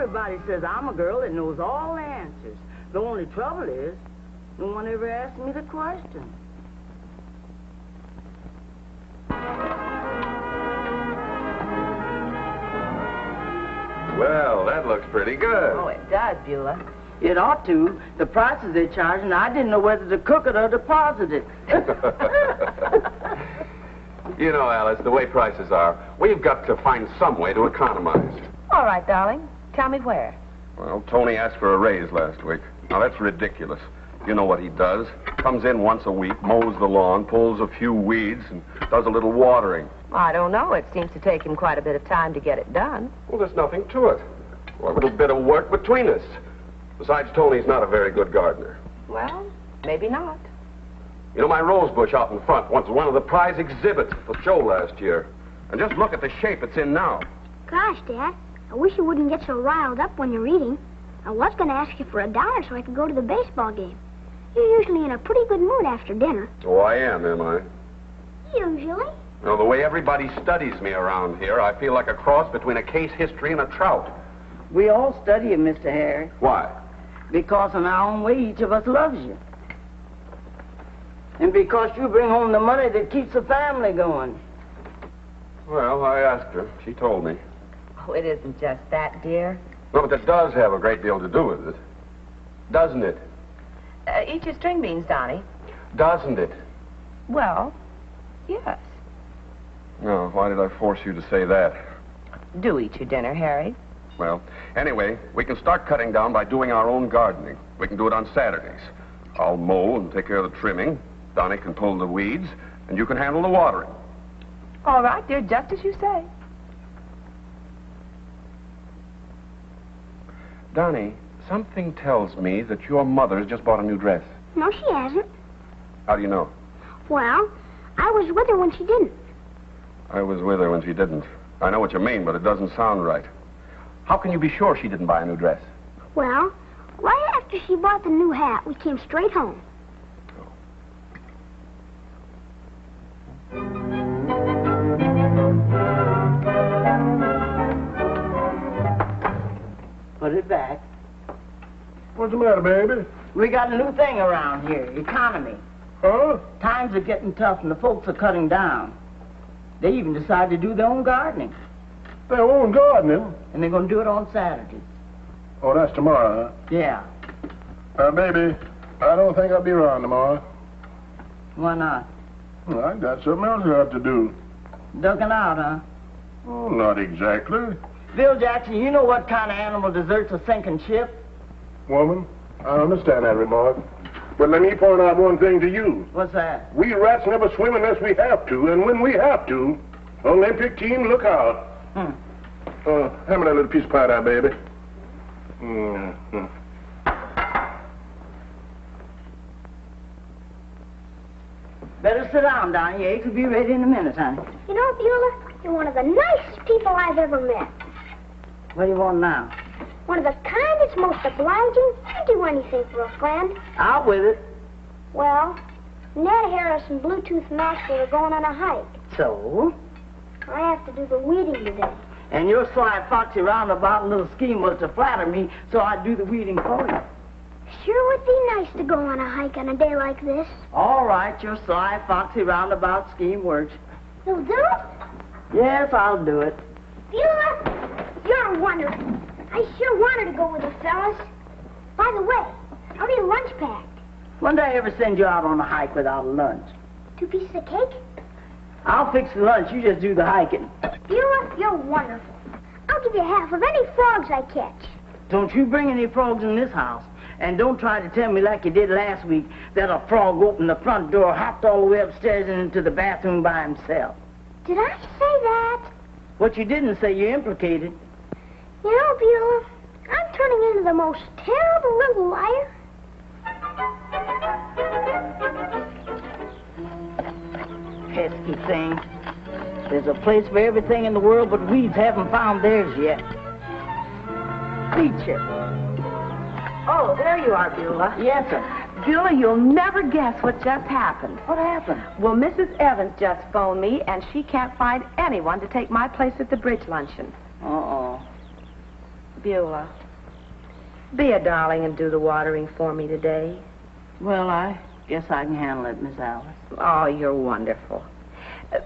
Everybody says I'm a girl that knows all the answers. The only trouble is, no one ever asked me the question. Well, that looks pretty good. Oh, it does, Beulah. It ought to. The prices they're charging, I didn't know whether to cook it or deposit it. You know, Alice, the way prices are, we've got to find some way to economize. All right, darling. Tell me where. Well, Tony asked for a raise last week. Now, that's ridiculous. You know what he does. Comes in once a week, mows the lawn, pulls a few weeds, and does a little watering. I don't know. It seems to take him quite a bit of time to get it done. Well, there's nothing to it. Well, a little bit of work between us. Besides, Tony's not a very good gardener. Well, maybe not. You know, my rose bush out in front was one of the prize exhibits at the show last year. And just look at the shape it's in now. Gosh, Dad, I wish you wouldn't get so riled up when you're eating. I was going to ask you for $1 so I could go to the baseball game. You're usually in a pretty good mood after dinner. Oh, I am I? Usually. You know, the way everybody studies me around here, I feel like a cross between a case history and a trout. We all study you, Mr. Harry. Why? Because in our own way, each of us loves you. And because you bring home the money that keeps the family going. Well, I asked her. She told me. Oh, it isn't just that, dear. No, but that does have a great deal to do with it. Doesn't it? Eat your string beans, Donnie. Doesn't it? Well, yes. No, why did I force you to say that? Do eat your dinner, Harry. Well, anyway, we can start cutting down by doing our own gardening. We can do it on Saturdays. I'll mow and take care of the trimming. Donnie can pull the weeds, and you can handle the watering. All right, dear, just as you say. Donnie, something tells me that your mother's just bought a new dress. No, she hasn't. How do you know? Well, I was with her when she didn't. I was with her when she didn't. I know what you mean, but it doesn't sound right. How can you be sure she didn't buy a new dress? Well, right after she bought the new hat, we came straight home. Put it back. What's the matter, baby? We got a new thing around here, economy. Huh? Times are getting tough and the folks are cutting down. They even decided to do their own gardening. Their own gardening? And they're going to do it on Saturday. Oh, that's tomorrow, huh? Yeah. Baby, I don't think I'll be around tomorrow. Why not? Well, I got something else I have to do. Ducking out, huh? Oh, not exactly. Bill Jackson, you know what kind of animal deserts a sinking ship? Woman, I understand that remark. But let me point out one thing to you. What's that? We rats never swim unless we have to, and when we have to, Olympic team, look out. Hand me that little piece of pie there, baby. Better sit down, Donnie. Your eggs will be ready in a minute, honey. You know, Beulah, you're one of the nicest people I've ever met. What do you want now? One of the kindest, most obliging. I'd do anything for a friend. Out with it. Well, Ned Harris and Bluetooth Maxwell are going on a hike. So? I have to do the weeding today. And your sly, foxy, roundabout little scheme was to flatter me, so I'd do the weeding for you. Sure would be nice to go on a hike on a day like this. All right, your sly, foxy, roundabout scheme works. You'll do it? Yes, I'll do it. Beulah, you're wonderful. I sure wanted to go with the fellas. By the way, how's your lunch packed? When did I ever send you out on a hike without a lunch? 2 pieces of cake? I'll fix the lunch. You just do the hiking. Beulah, you're wonderful. I'll give you half of any frogs I catch. Don't you bring any frogs in this house. And don't try to tell me like you did last week that a frog opened the front door, hopped all the way upstairs and into the bathroom by himself. Did I say that? What you didn't say, you implicated. You know, Beulah, I'm turning into the most terrible little liar. Pesky thing. There's a place for everything in the world, but weeds haven't found theirs yet. Teacher. Oh, there you are, Beulah. Yes, sir. Beulah, you'll never guess what just happened. What happened? Well, Mrs. Evans just phoned me, and she can't find anyone to take my place at the bridge luncheon. Uh-oh. Beulah, be a darling and do the watering for me today. Well, I guess I can handle it, Miss Alice. Oh, you're wonderful.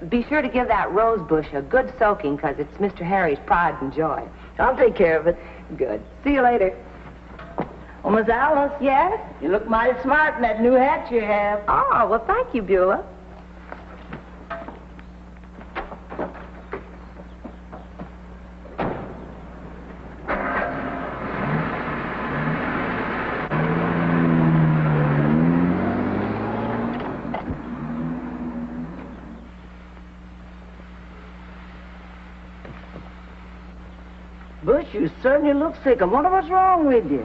Be sure to give that rose bush a good soaking, because it's Mr. Harry's pride and joy. I'll take care of it. Good. See you later. Oh, Miss Alice? Yes? You look mighty smart in that new hat you have. Oh, well, thank you, Beulah. Bush, you certainly look sick. I wonder what's wrong with you.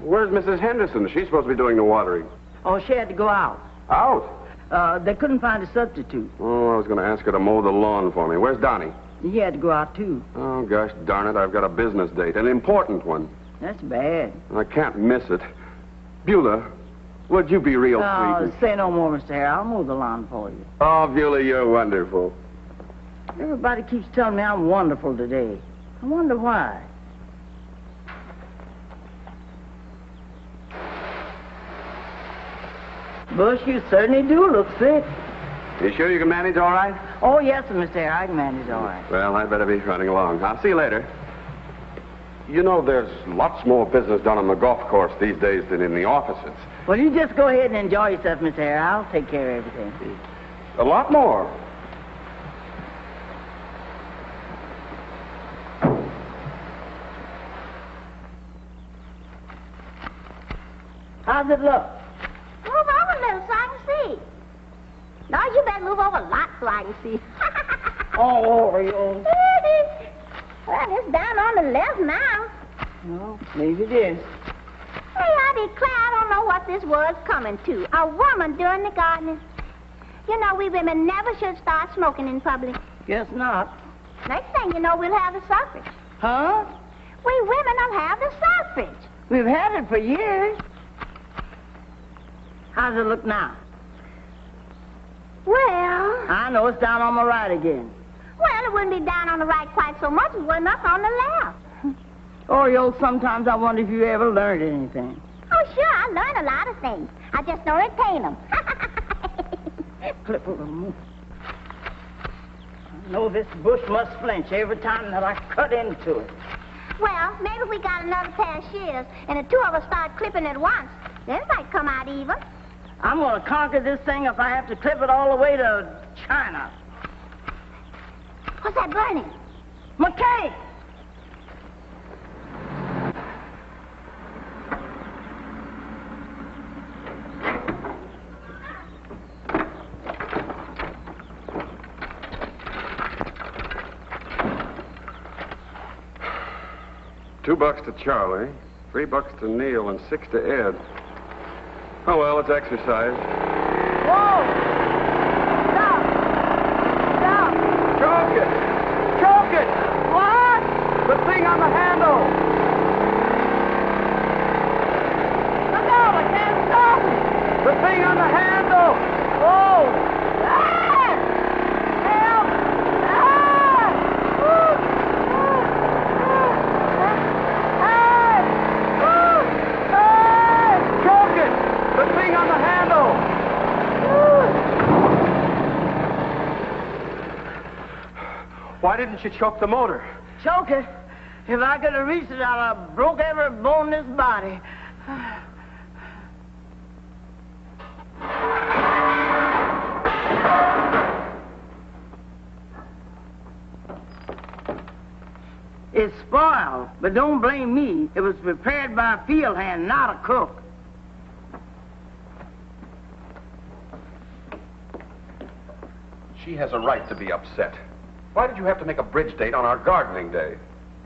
Where's Mrs. Henderson? She's supposed to be doing the watering. Oh, she had to go out. Out? They couldn't find a substitute. Oh, I was going to ask her to mow the lawn for me. Where's Donnie? He had to go out, too. Oh, gosh darn it. I've got a business date, an important one. That's bad. I can't miss it. Beulah, would you be real sweet? Say no more, Mr. Harry. I'll mow the lawn for you. Oh, Beulah, you're wonderful. Everybody keeps telling me I'm wonderful today. I wonder why. Bush, you certainly do look sick. You sure you can manage all right? Oh, yes, Mr. Harry. I can manage all right. Well, I'd better be running along. I'll see you later. You know, there's lots more business done on the golf course these days than in the offices. Well, you just go ahead and enjoy yourself, Mr. Harry. I'll take care of everything. A lot more. How's it look? Move over a little so I can see. No, you better move over a lot so I can see. Oh, Oreo. Well, it's down on the left now. Well, maybe it is. Hey, I declare I don't know what this world's coming to. A woman doing the gardening. You know, we women never should start smoking in public. Guess not. Next thing you know, we'll have the suffrage. Huh? We women will have the suffrage. We've had it for years. How's it look now? Well, I know it's down on my right again. well, it wouldn't be down on the right quite so much as it went up on the left. Oreo, sometimes I wonder if you ever learned anything. Oh, sure, I learned a lot of things. I just don't retain them. Clip a little more. I know this bush must flinch every time that I cut into it. Well, maybe if we got another pair of shears and the two of us start clipping at once, then it might come out even. I'm going to conquer this thing if I have to clip it all the way to China. What's that burning? McKay! $2 to Charlie, $3 to Neil, and $6 to Ed. Oh, well, it's exercise. Whoa! Stop! Stop! Choke it! Choke it! What? The thing on the handle! Look out! I can't stop it! The thing on the handle! Oh! Ah! Help! Ah! Woo! Choke it! The thing on the handle! Why didn't you choke the motor? Choke it? If I could have reached it, I'd have broke every bone in this body. It's spoiled, but don't blame me. It was prepared by a field hand, not a cook. She has a right to be upset. Why did you have to make a bridge date on our gardening day?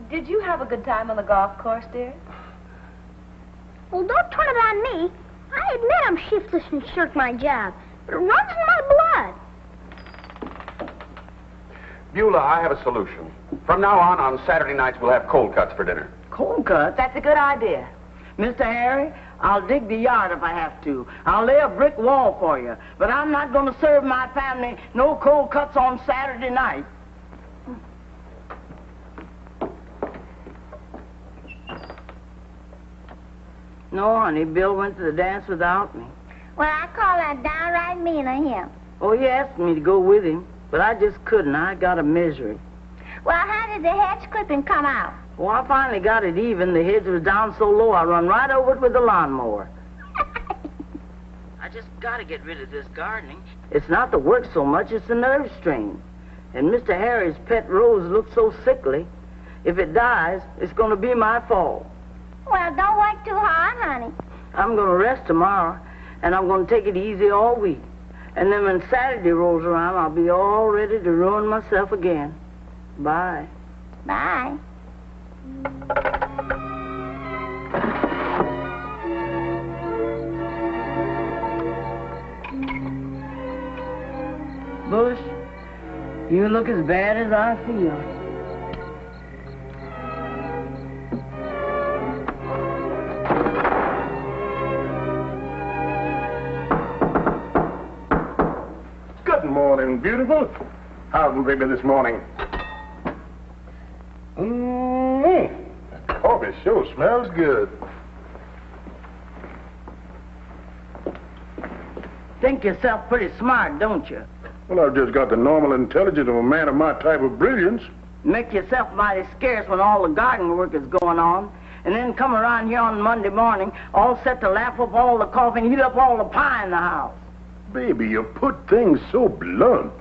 Did you have a good time on the golf course, dear? Well, don't turn it on me. I admit I'm shiftless and shirk my job, but it runs in my blood. Beulah, I have a solution. From now on Saturday nights, we'll have cold cuts for dinner. Cold cuts? That's a good idea. Mr. Harry, I'll dig the yard if I have to. I'll lay a brick wall for you. But I'm not going to serve my family no cold cuts on Saturday night. No, honey, Bill went to the dance without me. Well, I call that downright mean of him. Oh, he asked me to go with him, but I just couldn't. I got a misery. Well, how did the hedge clipping come out? Well, I finally got it even. The hedge was down so low, I run right over it with the lawnmower. I just got to get rid of this gardening. It's not the work so much, it's the nerve strain. And Mr. Harry's pet rose looks so sickly. If it dies, it's going to be my fault. Well, don't work too hard, honey. I'm going to rest tomorrow, and I'm going to take it easy all week. And then when Saturday rolls around, I'll be all ready to ruin myself again. Bye. Bye. Bush, you look as bad as I feel. Good morning, beautiful. How's the baby this morning? The coffee sure smells good. Think yourself pretty smart, don't you? Well, I've just got the normal intelligence of a man of my type of brilliance. Make yourself mighty scarce when all the garden work is going on, and then come around here on Monday morning all set to lap up all the coffee and eat up all the pie in the house. Baby, you put things so blunt.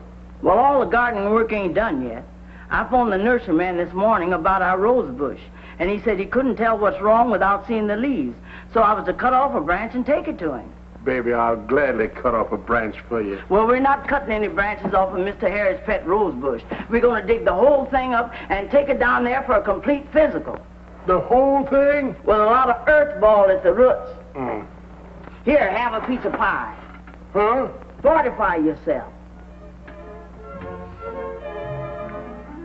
Well, all the gardening work ain't done yet. I phoned the nurseryman this morning about our rose bush, and he said he couldn't tell what's wrong without seeing the leaves, so I was to cut off a branch and take it to him. Baby, I'll gladly cut off a branch for you. Well, we're not cutting any branches off of Mr. Harry's pet rose bush. We're going to dig the whole thing up and take it down there for a complete physical. The whole thing? With a lot of earth ball at the roots. Mm. Here, have a piece of pie. Huh? Fortify yourself.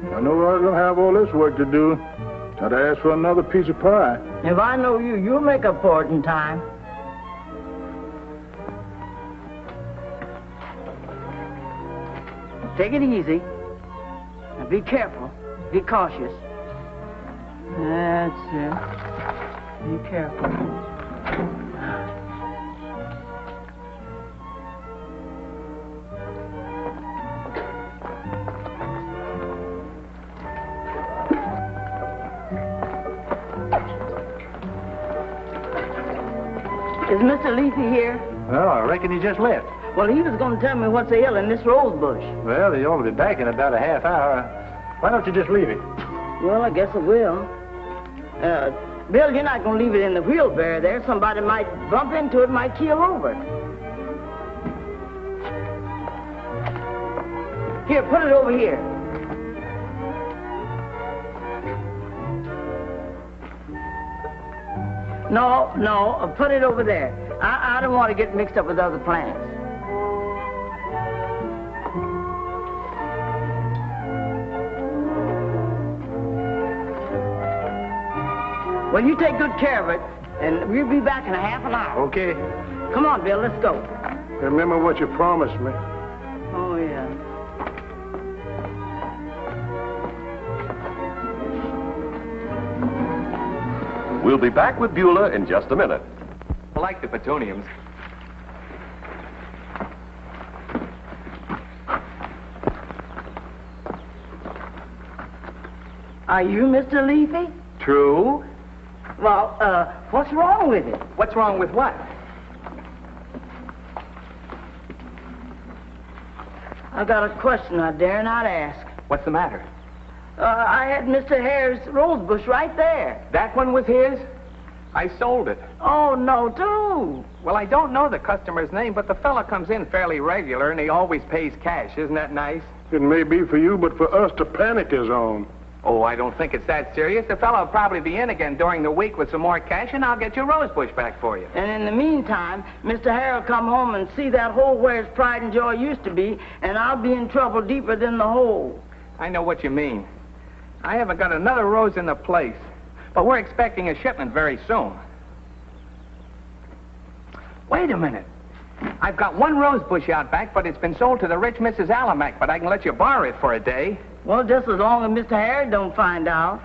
I know I was going to have all this work to do. I'd ask for another piece of pie. If I know you, you'll make up for it in time. Take it easy. Now be careful. Be cautious. That's it. Be careful. Is Mr. Leafy here? Well, I reckon he just left. Well, he was going to tell me what's ill in this rose bush. Well, he ought to be back in about a half hour. Why don't you just leave it? Well, I guess I will. Bill, you're not going to leave it in the wheelbarrow there. Somebody might bump into it, might keel over. Here, put it over here. No, put it over there. I don't want to get mixed up with other plants. Well, you take good care of it, and we'll be back in a half an hour. Okay. Come on, Bill, let's go. Remember what you promised me. Oh, yeah. We'll be back with Beulah in just a minute. I like the petuniums. Are you Mr. Leafy? True. Well, what's wrong with it? What's wrong with what? I got a question I dare not ask. What's the matter? I had Mr. Hare's rose bush right there. That one was his? I sold it. Oh, no, too. Well, I don't know the customer's name, but the fella comes in fairly regular, and he always pays cash. Isn't that nice? It may be for you, but for us, the panic is on. Oh, I don't think it's that serious. The fellow will probably be in again during the week with some more cash, and I'll get your rose bush back for you. And in the meantime, Mr. Hare will come home and see that hole where his pride and joy used to be, and I'll be in trouble deeper than the hole. I know what you mean. I haven't got another rose in the place, but we're expecting a shipment very soon. Wait a minute. I've got one rose bush out back, but it's been sold to the rich Mrs. Alamac, but I can let you borrow it for a day. Well, just as long as Mr. Harry don't find out.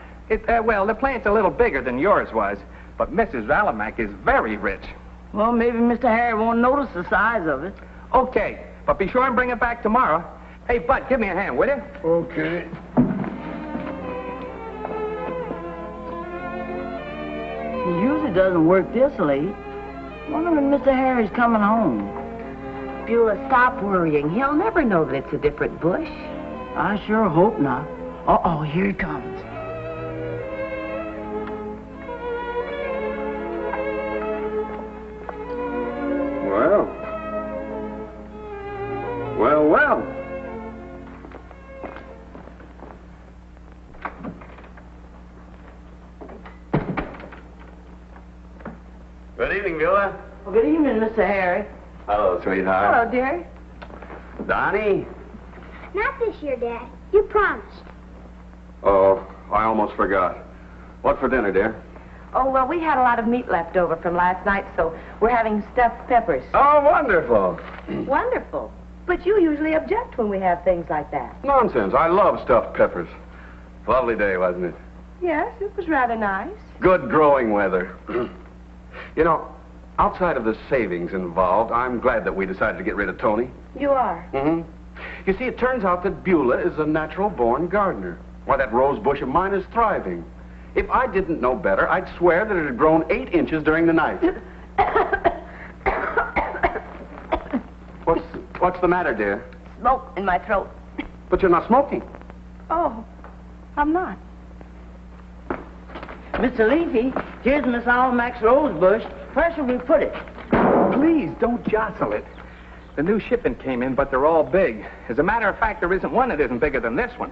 Well, the plant's a little bigger than yours was, but Mrs. Alamac is very rich. Well, maybe Mr. Harry won't notice the size of it. Okay, but be sure and bring it back tomorrow. Hey, Bud, give me a hand, will you? Okay. He usually doesn't work this late. Wonder when Mr. Harry's coming home. Beulah, stop worrying. He'll never know that it's a different bush. I sure hope not. Uh-oh, here he comes. Well. Good evening, Beulah. Well, good evening, Mr. Harry. Hello, sweetheart. Hello, dear. Donnie? Not this year, Dad. You promised. Oh, I almost forgot. What for dinner, dear? Oh, well, we had a lot of meat left over from last night, so we're having stuffed peppers. Oh, wonderful. Wonderful. But you usually object when we have things like that. Nonsense. I love stuffed peppers. Lovely day, wasn't it? Yes, it was rather nice. Good growing weather. You know, outside of the savings involved, I'm glad that we decided to get rid of Tony. You are? Mm-hmm. You see, it turns out that Beulah is a natural-born gardener. Why, that rose bush of mine is thriving. If I didn't know better, I'd swear that it had grown 8 inches during the night. What's the matter, dear? Smoke in my throat. But you're not smoking. Oh, I'm not. Mr. Leafy, here's Miss Almac's rose bush. Where should we put it? Please, don't jostle it. The new shipment came in, but they're all big. As a matter of fact, there isn't one that isn't bigger than this one.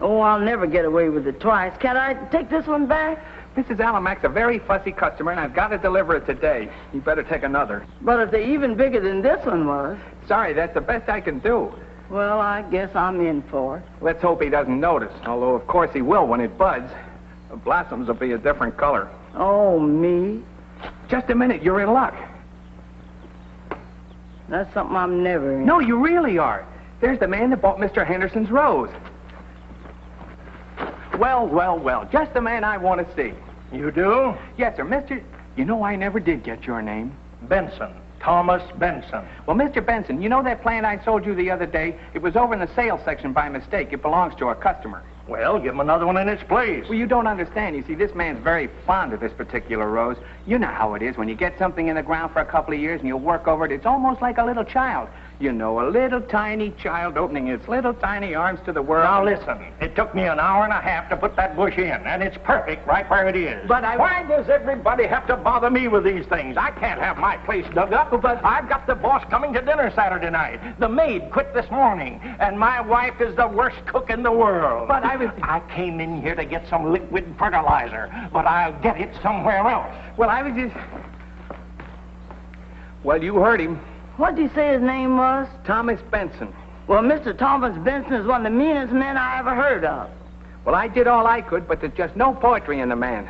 Oh, I'll never get away with it twice. Can I take this one back? Mrs. Alamac's a very fussy customer, and I've got to deliver it today. You better take another. But if they're even bigger than this one was... Sorry, that's the best I can do. Well, I guess I'm in for it. Let's hope he doesn't notice, although of course he will when it buds. The blossoms will be a different color. Oh, me? Just a minute, you're in luck. That's something I'm never in. No, you really are. There's the man that bought Mr. Henderson's rose. Well, just the man I want to see. You do? Yes, sir, Mr. You know, I never did get your name. Benson. Thomas Benson. Well, Mr. Benson, you know that plant I sold you the other day? It was over in the sales section by mistake. It belongs to a customer. Well, give him another one in its place. Well, you don't understand. You see, this man's very fond of this particular rose. You know how it is. When you get something in the ground for a couple of years and you work over it, it's almost like a little child. You know, a little tiny child opening its little tiny arms to the world. Now, listen. It took me an hour and a half to put that bush in, and it's perfect right where it is. But Why does everybody have to bother me with these things? I can't have my place dug up, but I've got the boss coming to dinner Saturday night. The maid quit this morning, and my wife is the worst cook in the world. But I came in here to get some liquid fertilizer, but I'll get it somewhere else. Well, I was just... Well, you heard him. What did you say his name was? Thomas Benson. Well, Mr. Thomas Benson is one of the meanest men I ever heard of. Well, I did all I could, but there's just no poetry in the man.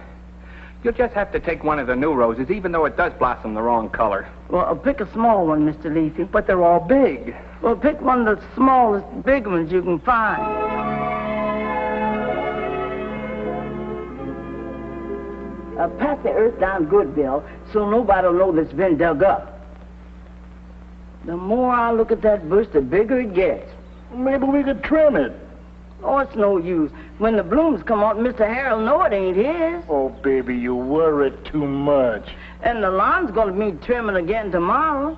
You'll just have to take one of the new roses, even though it does blossom the wrong color. Well, pick a small one, Mr. Leafy. But they're all big. Well, pick one of the smallest, big ones you can find. Pass the earth down good, Bill, so nobody'll know that it's been dug up. The more I look at that bush, the bigger it gets. Maybe we could trim it. Oh, it's no use. When the blooms come out, Mr. Harrell know it ain't his. Oh, baby, you worry too much. And the lawn's going to be trimming again tomorrow.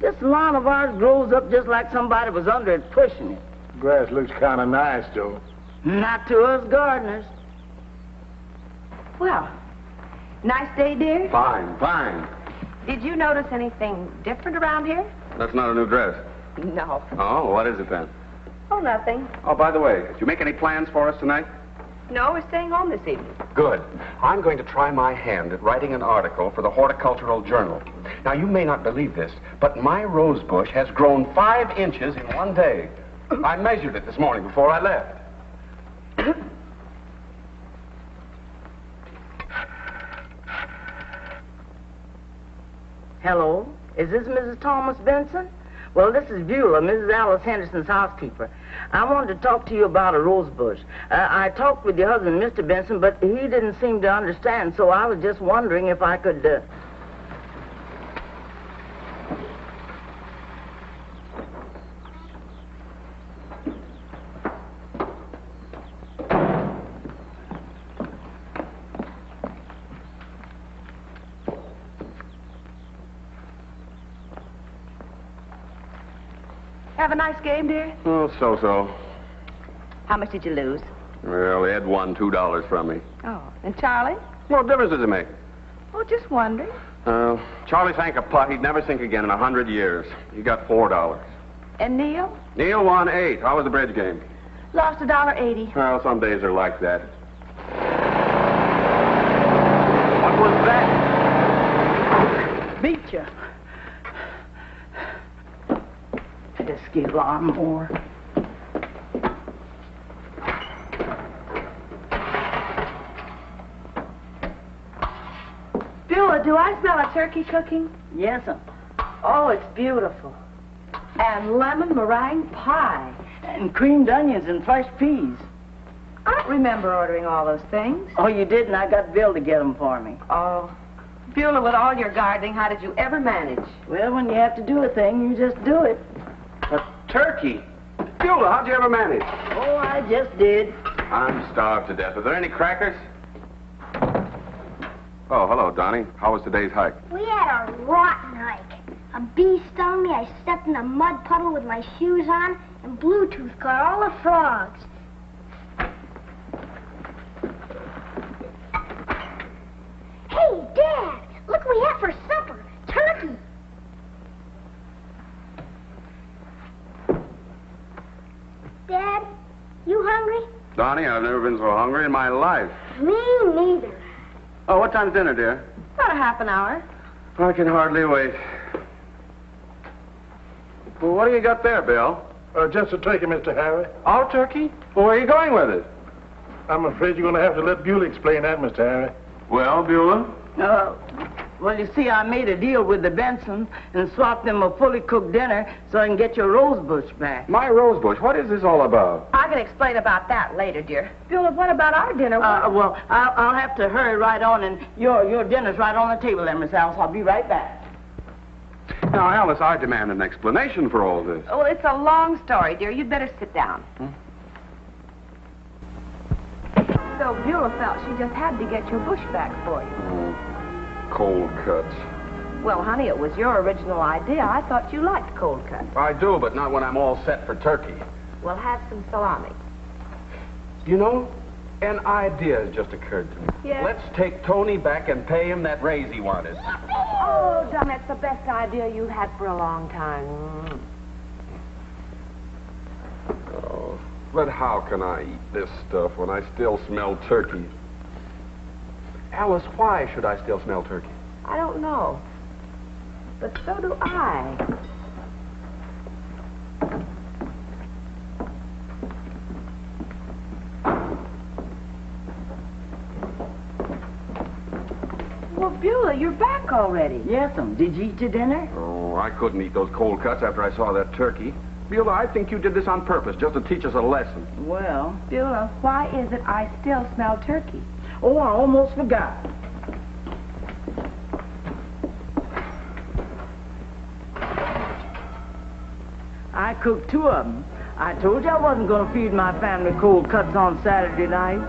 This lawn of ours grows up just like somebody was under it pushing it. Grass looks kind of nice, though. Not to us gardeners. Well, nice day, dear. Fine. Did you notice anything different around here? That's not a new dress. No. Oh, what is it then? Oh, nothing. Oh, by the way, did you make any plans for us tonight? No, we're staying home this evening. Good. I'm going to try my hand at writing an article for the Horticultural Journal. Now, you may not believe this, but my rose bush has grown 5 inches in one day. I measured it this morning before I left. Hello? Is this Mrs. Thomas Benson? Well, this is Beulah, Mrs. Alice Henderson's housekeeper. I wanted to talk to you about a rose bush. I talked with your husband, Mr. Benson, but he didn't seem to understand, so I was just wondering if I could... Have a nice game, dear? Oh, so-so. How much did you lose? Well, Ed won $2 from me. Oh, and Charlie? What difference does it make? Oh, just wondering. Charlie sank a putt he'd never sink again in 100 years. He got $4. And Neil? Neil won 8. How was the bridge game? Lost $1.80. Well, some days are like that. What was that? Beat you. Pesky lawnmower. Beulah, do I smell a turkey cooking? Yes'm. Oh, it's beautiful. And lemon meringue pie. And creamed onions and fresh peas. I don't remember ordering all those things. Oh, you didn't? I got Bill to get them for me. Oh. Beulah, with all your gardening, how did you ever manage? Well, when you have to do a thing, you just do it. A turkey? Beulah, how'd you ever manage? Oh, I just did. I'm starved to death. Are there any crackers? Oh, hello, Donnie. How was today's hike? We had a rotten hike. A bee stung me, I stepped in a mud puddle with my shoes on, and Bluetooth caught all the frogs. Hey, Dad! Look what we have for supper. Turkey. Dad, you hungry? Donnie, I've never been so hungry in my life. Me neither. Oh, what time's dinner, dear? About a half an hour. I can hardly wait. Well, what do you got there, Bill? Just a turkey, Mr. Harry. All turkey? Well, where are you going with it? I'm afraid you're going to have to let Beulah explain that, Mr. Harry. Well, Beulah? Well, you see, I made a deal with the Bensons and swapped them a fully cooked dinner so I can get your rose bush back. My rose bush. What is this all about? I can explain about that later, dear. Beulah, what about our dinner? Well, I'll have to hurry right on, and your dinner's right on the table there, Miss Alice. I'll be right back. Now, Alice, I demand an explanation for all this. Well, it's a long story, dear. You'd better sit down. So Beulah felt she just had to get your bush back for you. Cold cuts. Well, honey, it was your original idea. I thought you liked cold cuts. I do, but not when I'm all set for turkey. We'll have some salami. You know, an idea has just occurred to me. Yes? Let's take Tony back and pay him that raise he wanted. Oh, John, that's the best idea you had for a long time. Oh, but how can I eat this stuff when I still smell turkey? Alice, why should I still smell turkey? I don't know. But so do I. Well, Beulah, you're back already. Yes'm. Did you eat your dinner? Oh, I couldn't eat those cold cuts after I saw that turkey. Beulah, I think you did this on purpose, just to teach us a lesson. Well, Beulah, why is it I still smell turkey? oh, I almost forgot. I cooked 2 of them. I told you I wasn't going to feed my family cold cuts on Saturday night.